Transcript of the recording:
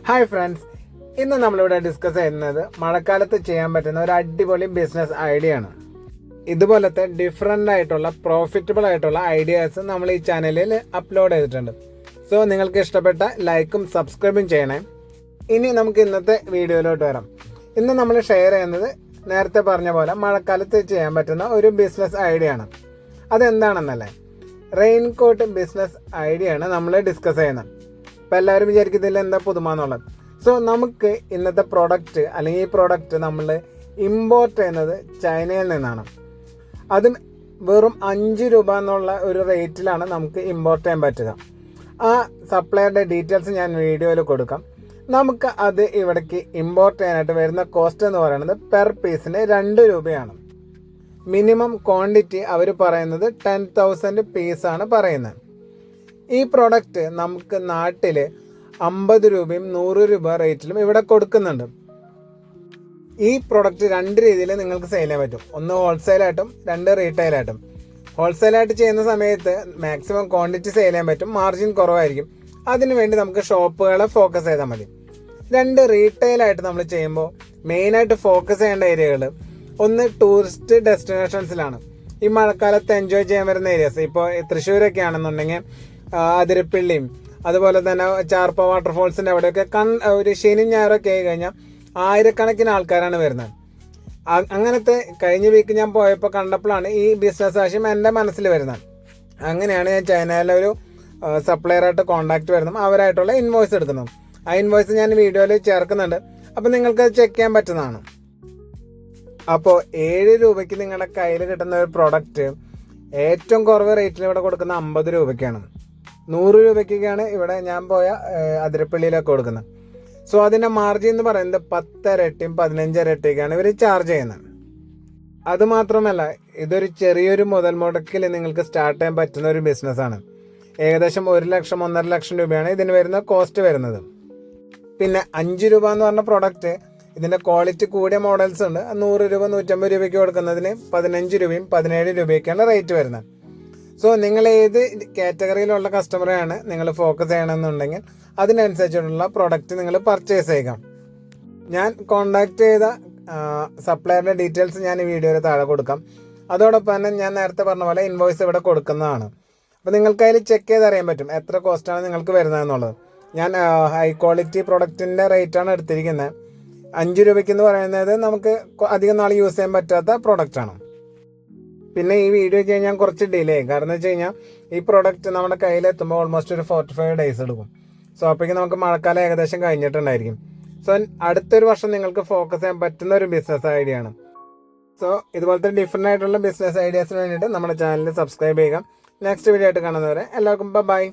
Hi friends, ഇന്ന് നമ്മളിവിടെ discuss ചെയ്യുന്നത് മഴക്കാലത്ത് ചെയ്യാൻ പറ്റുന്ന ഒരു അടിപൊളി ബിസിനസ് ഐഡിയ ആണ്. ഇതുപോലത്തെ ഡിഫറെൻ്റ് ആയിട്ടുള്ള പ്രോഫിറ്റബിൾ ആയിട്ടുള്ള ഐഡിയാസ് നമ്മൾ ഈ ചാനലിൽ അപ്ലോഡ് ചെയ്തിട്ടുണ്ട്. സോ നിങ്ങൾക്ക് ഇഷ്ടപ്പെട്ട ലൈക്കും സബ്സ്ക്രൈബും ചെയ്യണേ. ഇനി നമുക്ക് ഇന്നത്തെ വീഡിയോയിലോട്ട് വരാം. ഇന്ന് നമ്മൾ ഷെയർ ചെയ്യുന്നത് നേരത്തെ പറഞ്ഞ പോലെ മഴക്കാലത്ത് ചെയ്യാൻ പറ്റുന്ന ഒരു ബിസിനസ് ഐഡിയ ആണ്. അതെന്താണെന്നല്ലേ, റെയിൻകോട്ട് ബിസിനസ് ഐഡിയ ആണ് നമ്മൾ ഡിസ്കസ് ചെയ്യുന്നത്. അപ്പോൾ എല്ലാവരും വിചാരിക്കുന്നതിൽ എന്താ പുതുമാന്നുള്ളത്. സോ നമുക്ക് ഇന്നത്തെ പ്രോഡക്റ്റ് അല്ലെങ്കിൽ ഈ പ്രോഡക്റ്റ് നമ്മൾ ഇമ്പോർട്ട് ചെയ്യുന്നത് ചൈനയിൽ നിന്നാണ്. അതും വെറും 5 രൂപ എന്നുള്ള ഒരു റേറ്റിലാണ് നമുക്ക് ഇമ്പോർട്ട് ചെയ്യാൻ പറ്റുക. ആ സപ്ലയറുടെ ഡീറ്റെയിൽസ് ഞാൻ വീഡിയോയിൽ കൊടുക്കാം. നമുക്ക് അത് ഇവിടേക്ക് ഇമ്പോർട്ട് ചെയ്യാനായിട്ട് വരുന്ന കോസ്റ്റ് എന്ന് പറയുന്നത് പെർ പീസിന് 2 രൂപയാണ്. മിനിമം ക്വാണ്ടിറ്റി അവർ പറയുന്നത് 10,000 പീസാണ് പറയുന്നത്. ഈ പ്രോഡക്റ്റ് നമുക്ക് നാട്ടിൽ 50 രൂപയും 100 രൂപ റേറ്റിലും ഇവിടെ കൊടുക്കുന്നുണ്ട്. ഈ പ്രോഡക്റ്റ് 2 രീതിയിൽ നിങ്ങൾക്ക് സെയിൽ ചെയ്യാൻ പറ്റും. ഒന്ന് ഹോൾസെയിലായിട്ടും 2 റീറ്റെയിലായിട്ടും. ഹോൾസെയിലായിട്ട് ചെയ്യുന്ന സമയത്ത് മാക്സിമം ക്വാണ്ടിറ്റി സെയിൽ ചെയ്യാൻ പറ്റും, മാർജിൻ കുറവായിരിക്കും. അതിനുവേണ്ടി നമുക്ക് ഷോപ്പുകളെ ഫോക്കസ് ചെയ്താൽ മതി. 2 റീറ്റെയിലായിട്ട് നമ്മൾ ചെയ്യുമ്പോൾ മെയിനായിട്ട് ഫോക്കസ് ചെയ്യേണ്ട ഏരിയകൾ ഒന്ന് ടൂറിസ്റ്റ് ഡെസ്റ്റിനേഷൻസിലാണ്. ഈ മഴക്കാലത്ത് എൻജോയ് ചെയ്യാൻ വരുന്ന ഏരിയാസ്. ഇപ്പോൾ തൃശ്ശൂരൊക്കെ ആണെന്നുണ്ടെങ്കിൽ അതിരപ്പിള്ളിയും അതുപോലെ തന്നെ ചാർപ്പ വാട്ടർഫോൾസിൻ്റെ അവിടെയൊക്കെ ഒരു ശനി ഞായറൊക്കെ ആയി കഴിഞ്ഞാൽ ആയിരക്കണക്കിന് ആൾക്കാരാണ് വരുന്നത്. അങ്ങനത്തെ കഴിഞ്ഞ വീക്ക് ഞാൻ പോയപ്പോൾ കണ്ടപ്പോഴാണ് ഈ ബിസിനസ് ആശയം എൻ്റെ മനസ്സിൽ വരുന്നത്. അങ്ങനെയാണ് ഞാൻ ചൈനയിലെ ഒരു സപ്ലയറായിട്ട് കോൺടാക്ട് വരുന്നത്, അവരായിട്ടുള്ള ഇൻവോയ്സ് എടുക്കുന്നത്. ആ ഇൻവോയ്സ് ഞാൻ വീഡിയോയിൽ ചേർക്കുന്നുണ്ട്, അപ്പോൾ നിങ്ങൾക്ക് ചെക്ക് ചെയ്യാൻ പറ്റുന്നതാണ്. അപ്പോൾ 7 രൂപയ്ക്ക് നിങ്ങളുടെ കയ്യിൽ കിട്ടുന്ന ഒരു പ്രോഡക്റ്റ് ഏറ്റവും കുറവ് റേറ്റിൽ ഇവിടെ കൊടുക്കുന്ന 50 രൂപയ്ക്കാണ്. 100 രൂപയ്ക്കൊക്കെയാണ് ഇവിടെ ഞാൻ പോയ അതിരപ്പള്ളിയിലൊക്കെ കൊടുക്കുന്നത്. സോ അതിൻ്റെ മാർജിൻ എന്ന് പറയുന്നത് 10 ഇരട്ടിയും 15 ഇരട്ടിയൊക്കെയാണ് ഇവർ ചാർജ് ചെയ്യുന്നത്. അതുമാത്രമല്ല, ഇതൊരു ചെറിയൊരു മുതൽ മുടക്കിൽ നിങ്ങൾക്ക് സ്റ്റാർട്ട് ചെയ്യാൻ പറ്റുന്ന ഒരു ബിസിനസ്സാണ്. ഏകദേശം 1 ലക്ഷം 1.5 ലക്ഷം രൂപയാണ് ഇതിന് വരുന്ന കോസ്റ്റ് വരുന്നത്. പിന്നെ 5 രൂപ എന്ന് പറഞ്ഞ പ്രോഡക്റ്റ് ഇതിൻ്റെ ക്വാളിറ്റി കൂടിയ മോഡൽസ് ഉണ്ട്. 100 രൂപ 150 രൂപയ്ക്ക് കൊടുക്കുന്നതിന് 15 രൂപയും 17 രൂപയൊക്കെയാണ് റേറ്റ് വരുന്നത്. സോ നിങ്ങൾ ഏത് കാറ്റഗറിയിലുള്ള കസ്റ്റമറെയാണ് നിങ്ങൾ ഫോക്കസ് ചെയ്യണമെന്നുണ്ടെങ്കിൽ അതിനനുസരിച്ചുള്ള പ്രോഡക്റ്റ് നിങ്ങൾ പർച്ചേസ് ചെയ്യുക. ഞാൻ കോണ്ടാക്ട് ചെയ്ത സപ്ലയറിൻ്റെ ഡീറ്റെയിൽസ് ഞാൻ ഈ വീഡിയോയിൽ താഴെ കൊടുക്കാം. അതോടൊപ്പം തന്നെ ഞാൻ നേരത്തെ പറഞ്ഞ പോലെ ഇൻവോയ്സ് ഇവിടെ കൊടുക്കുന്നതാണ്. അപ്പോൾ നിങ്ങൾക്ക് അതിൽ ചെക്ക് ചെയ്ത് അറിയാൻ പറ്റും എത്ര കോസ്റ്റാണ് നിങ്ങൾക്ക് വരുന്നതെന്നുള്ളത്. ഞാൻ ഹൈ ക്വാളിറ്റി പ്രോഡക്റ്റിൻ്റെ റേറ്റാണ് എടുത്തിരിക്കുന്നത്. 5 രൂപയ്ക്കെന്ന് പറയുന്നത് നമുക്ക് അധികം നാൾ യൂസ് ചെയ്യാൻ പറ്റാത്ത പ്രോഡക്റ്റാണ്. പിന്നെ ഈ വീഡിയോ ചെയ്യാൻ ഞാൻ കുറച്ച് ഡിലേ ആയി. കാരണം എന്ന് വെച്ച് കഴിഞ്ഞാൽ ഈ പ്രോഡക്റ്റ് നമ്മുടെ കയ്യിലെത്തുമ്പോൾ ഓൾമോസ്റ്റ് ഒരു 45 ഡേയ്സ് എടുക്കും. സോ അപ്പോഴേക്കും നമുക്ക് മഴക്കാലം ഏകദേശം കഴിഞ്ഞിട്ടുണ്ടായിരിക്കും. സോ അടുത്തൊരു വർഷം നിങ്ങൾക്ക് ഫോക്കസ് ചെയ്യാൻ പറ്റുന്ന ഒരു ബിസിനസ് ഐഡിയ ആണ്. സോ ഇതുപോലത്തെ ഡിഫറെൻ്റ് ആയിട്ടുള്ള ബിസിനസ് ഐഡിയാസിന് വേണ്ടിയിട്ട് നമ്മുടെ ചാനൽ സബ്സ്ക്രൈബ് ചെയ്യുക. നെക്സ്റ്റ് വീഡിയോ ആയിട്ട് കാണുന്നവരെ എല്ലാവർക്കും ബൈ.